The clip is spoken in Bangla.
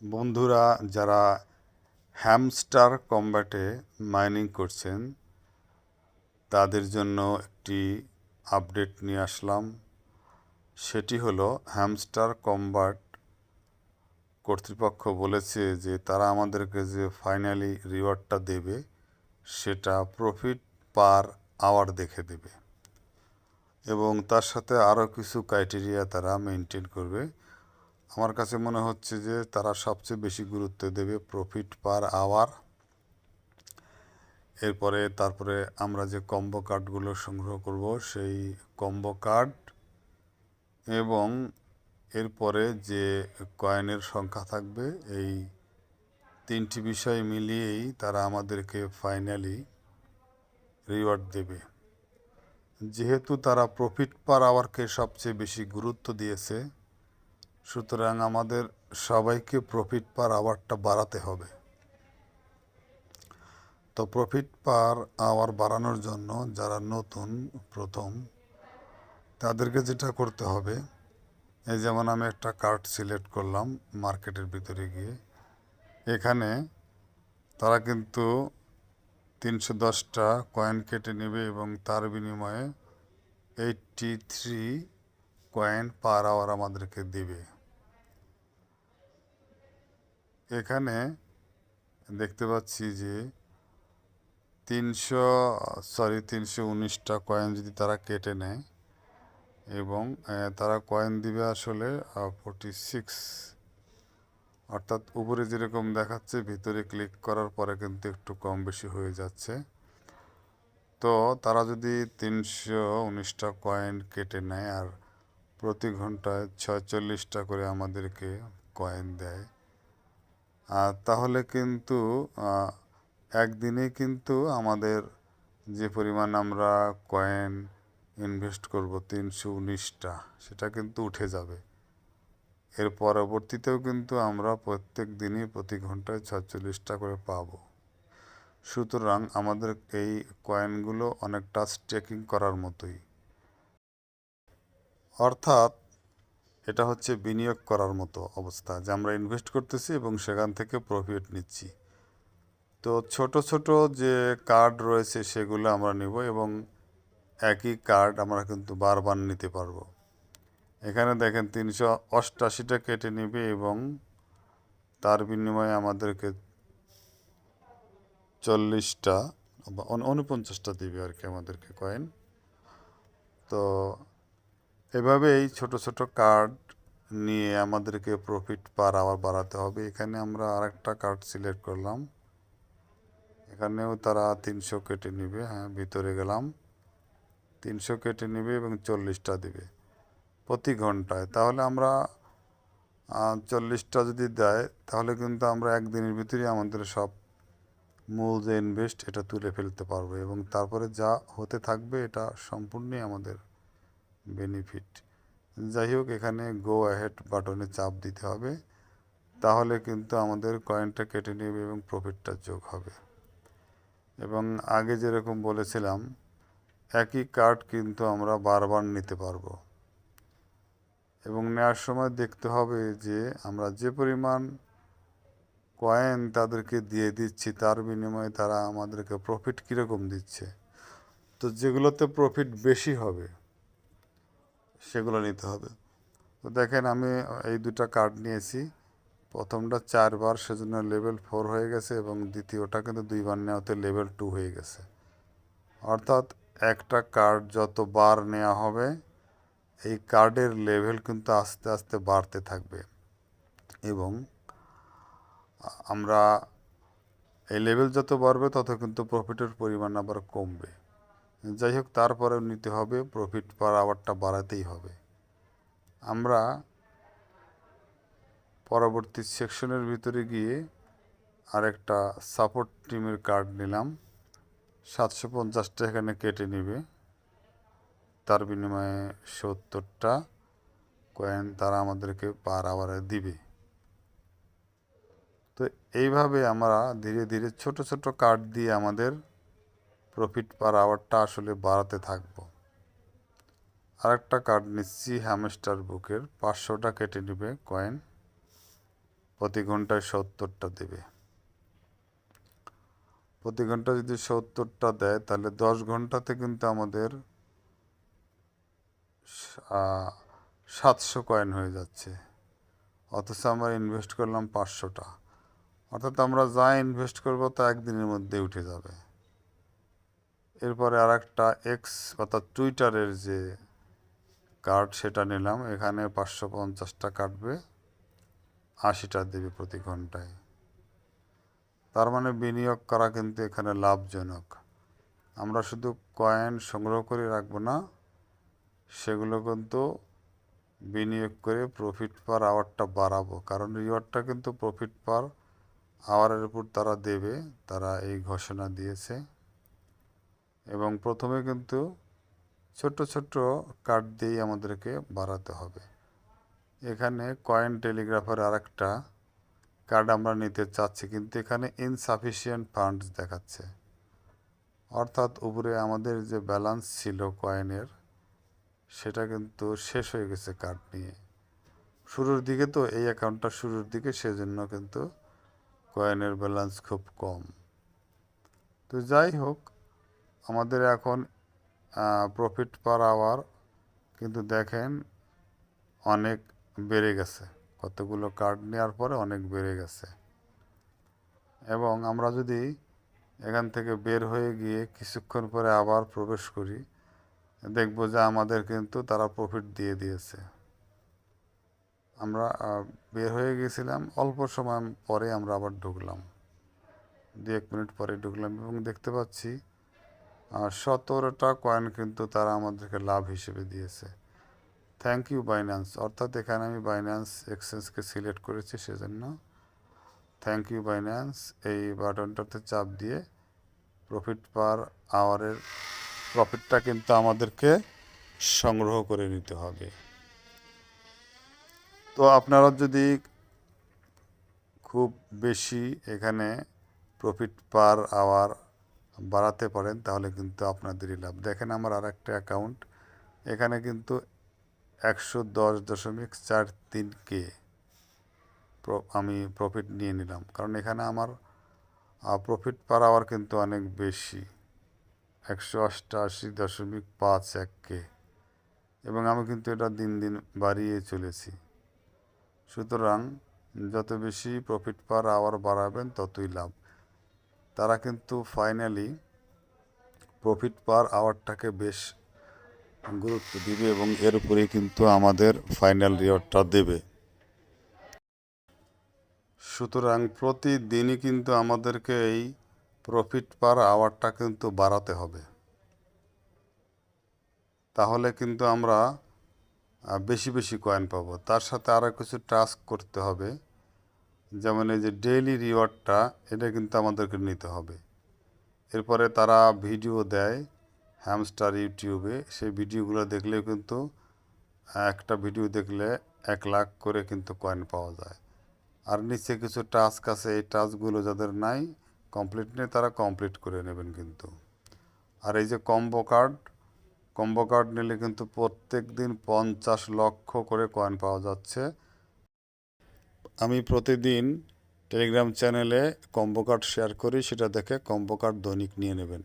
বন্ধুরা, যারা হ্যামস্টার কম্ব্যাটে মাইনিং করছেন তাদের জন্য একটি আপডেট নিয়ে আসলাম। সেটি হলো, হ্যামস্টার কম্ব্যাট কর্তৃপক্ষ বলেছে যে তারা আমাদেরকে যে ফাইনালি রিওয়ার্ডটা দেবে সেটা প্রফিট পার আওয়ার দেখে দেবে এবং তার সাথে আরও কিছু ক্রাইটেরিয়া তারা মেনটেন করবে। আমার কাছে মনে হচ্ছে যে তারা সবচেয়ে বেশি গুরুত্ব দেবে প্রফিট পার আওয়ার। তারপরে আমরা যে কম্বো কার্ডগুলো সংগ্রহ করব সেই কম্বো কার্ড এবং এরপরে যে কয়েনের সংখ্যা থাকবে, এই তিনটি বিষয় মিলিয়েই তারা আমাদেরকে ফাইনালি রিওয়ার্ড দেবে। যেহেতু তারা প্রফিট পার আওয়ারকে সবচেয়ে বেশি গুরুত্ব দিয়েছে, সুতরাং আমাদের সবাইকে প্রফিট পার আওয়ারটা বাড়াতে হবে। তো প্রফিট পার আওয়ার বাড়ানোর জন্য যারা নতুন প্রথম, তাদেরকে যেটা করতে হবে, এই যেমন আমি একটা কার্ড সিলেক্ট করলাম মার্কেটের ভিতরে গিয়ে, এখানে তারা কিন্তু 310টা কয়েন কেটে নেবে এবং তার বিনিময়ে 83 কয়েন পার আওয়ার আমাদেরকে দেবে। এখানে দেখতে পাচ্ছি যে 319টা কয়েন যদি তারা কেটে নেয় এবং তারা কয়েন দিবে আসলে 46, অর্থাৎ উপরে যেরকম দেখাচ্ছে ভিতরে ক্লিক করার পরে কিন্তু একটু কম বেশি হয়ে যাচ্ছে। তো তারা যদি 319টা কয়েন কেটে নেয় আর প্রতি ঘন্টায় 46টা করে আমাদেরকে কয়েন দেয়, তাহলে কিন্তু একদিনে কিন্তু আমাদের যে পরিমাণ আমরা কয়েন ইনভেস্ট করব 319টা, সেটা কিন্তু উঠে যাবে। এর পরবর্তীতেও কিন্তু আমরা প্রত্যেক দিনই প্রতি ঘন্টায় 46টা করে পাবো। সুতরাং আমাদের এই কয়েনগুলো অনেকটা স্টেকিং করার মতোই, অর্থাৎ এটা হচ্ছে বিনিয়োগ করার মতো অবস্থা, যে আমরা ইনভেস্ট করতেছি এবং সেখান থেকে প্রফিট নিচ্ছি। তো ছোট ছোট যে কার্ড রয়েছে সেগুলো আমরা নেব এবং একই কার্ড আমরা কিন্তু বারবার নিতে পারবো। এখানে দেখেন 388টা কেটে নেবে এবং তার বিনিময়ে আমাদেরকে 40টা বা 49টা দিবে আর কি আমাদেরকে কয়েন। তো এভাবেই ছোট ছোট কার্ড নিয়ে আমাদেরকে প্রফিট পার আওয়ার বাড়াতে হবে। এখানে আমরা আরেকটা কার্ড সিলেক্ট করলাম, এখানেও তারা 300 কেটে নেবে। হ্যাঁ, ভিতরে গেলাম, 300 কেটে নেবে এবং 40টা দিবে প্রতি ঘন্টায়। তাহলে আমরা 40টা যদি দেয় তাহলে কিন্তু আমরা একদিনের ভিতরেই আমাদের সব মূল যে ইনভেস্ট এটা তুলে ফেলতে পারবো এবং তারপরে যা হতে থাকবে এটা সম্পূর্ণই আমাদের বেনিফিট। যাই হোক, এখানে গো অ্যাহেড বাটনে চাপ দিতে হবে, তাহলে কিন্তু আমাদের কয়েনটা কেটে নেবে এবং প্রফিটটা যোগ হবে। এবং আগে যেরকম বলেছিলাম, একই কার্ড কিন্তু আমরা বারবার নিতে পারবো এবং নেওয়ার সময় দেখতে হবে যে আমরা যে পরিমাণ কয়েন তাদেরকে দিয়ে দিচ্ছি তার বিনিময়ে তারা আমাদেরকে প্রফিট কীরকম দিচ্ছে। তো যেগুলোতে প্রফিট বেশি হবে সেগুলো নিতে হবে। তো দেখেন, আমি এই দুটা কার্ড নিয়েছি, প্রথমটা 4বার, সেজন্য লেভেল 4 হয়ে গেছে এবং দ্বিতীয়টা কিন্তু 2বার নেওয়াতে লেভেল 2 হয়ে গেছে। অর্থাৎ একটা কার্ড যতবার নেওয়া হবে এই কার্ডের লেভেল কিন্তু আস্তে আস্তে বাড়তে থাকবে এবং আমরা এই লেভেল যত বাড়বে তত কিন্তু প্রফিটের পরিমাণ আবার কমবে। যাই হোক, তারপরেও নিতে হবে, প্রফিট পার আওয়ারটা বাড়াতেই হবে। আমরা পরবর্তী সেকশনের ভিতরে গিয়ে আরেকটা সাপোর্ট টিমের কার্ড নিলাম, 750টা এখানে কেটে নেবে, তার বিনিময়ে 70টা কয়েন তারা আমাদেরকে পার আওয়ারে দিবে। তো এইভাবে আমরা ধীরে ধীরে ছোট ছোট কার্ড দিয়ে আমাদের প্রফিট পার আওয়ারটা আসলে বাড়াতে থাকবো। আরেকটা কার্ড নিচ্ছি হ্যামস্টার বুকের, 500টা কেটে নেবে কয়েন, প্রতি ঘন্টায় 70টা দেবে। প্রতি ঘন্টা যদি 70টা দেয় তাহলে 10 ঘন্টাতে কিন্তু আমাদের 700 কয়েন হয়ে যাচ্ছে, অথচ আমরা ইনভেস্ট করলাম 500টা। অর্থাৎ আমরা যা ইনভেস্ট করবো তা একদিনের মধ্যে উঠে যাবে। এরপরে আর একটা এক্স অর্থাৎ টুইটারের যে কার্ড সেটা নিলাম, এখানে 550টা কাটবে, 80টা দেবে প্রতি ঘন্টায়। তার মানে বিনিয়োগ করা কিন্তু এখানে লাভজনক। আমরা শুধু কয়েন সংগ্রহ করে রাখবো না, সেগুলো কিন্তু বিনিয়োগ করে প্রফিট পার আওয়ারটা বাড়াবো, কারণ রিওয়ার্ডটা কিন্তু প্রফিট পার আওয়ারের উপর তারা দেবে, তারা এই ঘোষণা দিয়েছে। এবং প্রথমে কিন্তু ছোট্ট ছোট্ট কার্ড দিয়েই আমাদেরকে বাড়াতে হবে। এখানে কয়েন টেলিগ্রাফের আরেকটা কার্ড আমরা নিতে চাচ্ছি, কিন্তু এখানে ইনসাফিসিয়েন্ট ফান্ডস দেখাচ্ছে, অর্থাৎ উপরে আমাদের যে ব্যালেন্স ছিল কয়েনের সেটা কিন্তু শেষ হয়ে গেছে কার্ড নিয়ে। শুরুর দিকে তো এই অ্যাকাউন্টটা শুরুর দিকে, সেজন্য কিন্তু কয়েনের ব্যালেন্স খুব কম। তো যাই হোক, আমাদের এখন প্রফিট পার আওয়ার কিন্তু দেখেন অনেক বেড়ে গেছে, কতগুলো কার্ড নেওয়ার পরে অনেক বেড়ে গেছে। এবং আমরা যদি এখান থেকে বের হয়ে গিয়ে কিছুক্ষণ পরে আবার প্রবেশ করি, দেখব যে আমাদের কিন্তু তারা প্রফিট দিয়ে দিয়েছে। আমরা বের হয়ে গেছিলাম, অল্প সময় পরে আমরা আবার ঢুকলাম, 2-1 মিনিট পরে ঢুকলাম এবং দেখতে পাচ্ছি 17টা কয়েন কিন্তু তারা আমাদেরকে লাভ হিসেবে দিয়েছে। থ্যাংক ইউ বাইন্যান্স, অর্থাৎ এখানে আমি বাইন্যান্স এক্সচেঞ্জকে সিলেক্ট করেছি, সেজন্য থ্যাংক ইউ বাইন্যান্স এই বাটনটাতে চাপ দিয়ে প্রফিট পার আওয়ারের প্রফিটটা কিন্তু আমাদেরকে সংগ্রহ করে নিতে হবে। তো আপনারা যদি খুব বেশি এখানে প্রফিট পার আওয়ার বাড়াতে পারেন তাহলে কিন্তু আপনাদেরই লাভ। দেখেন আমার আর একটা অ্যাকাউন্ট, এখানে কিন্তু 110.43K আমি প্রফিট নিয়ে নিলাম, কারণ এখানে আমার প্রফিট পার আওয়ার কিন্তু অনেক বেশি, 188.51K, এবং আমি কিন্তু এটা দিন দিন বাড়িয়ে চলেছি। সুতরাং যত বেশি প্রফিট পার আওয়ার বাড়াবেন ততই লাভ। তারা কিন্তু ফাইনালি প্রফিট পার আওয়ারটাকে বেশ গুরুত্ব দিবে এবং এর উপরেই কিন্তু আমাদের ফাইনাল রিওয়ার্ডটা দেবে। সুতরাং প্রতিদিনই কিন্তু আমাদেরকে এই প্রফিট পার আওয়ারটা কিন্তু বাড়াতে হবে, তাহলে কিন্তু আমরা বেশি বেশি কয়েন পাবো। তার সাথে আরও কিছু টাস্ক করতে হবে, যেমন এই যে ডেইলি রিওয়ার্ডটা, এটা কিন্তু আমাদেরকে নিতে হবে। এরপরে তারা ভিডিও দেয় হ্যামস্টার ইউটিউবে, সেই ভিডিওগুলো দেখলেও কিন্তু একটা ভিডিও দেখলে 1 লাখ করে কিন্তু কয়েন পাওয়া যায়। আর নিচে কিছু টাস্ক আছে, এই টাস্কগুলো যাদের নাই, কমপ্লিট নেই, তারা কমপ্লিট করে নেবেন কিন্তু। আর এই যে কম্বো কার্ড নিলে কিন্তু প্রত্যেক দিন 50 লক্ষ করে কয়েন পাওয়া যাচ্ছে। আমি প্রতিদিন টেলিগ্রাম চ্যানেলে কম্বো কার্ড শেয়ার করি, সেটা দেখে কম্বো কার্ড দৈনিক নিয়ে নেবেন।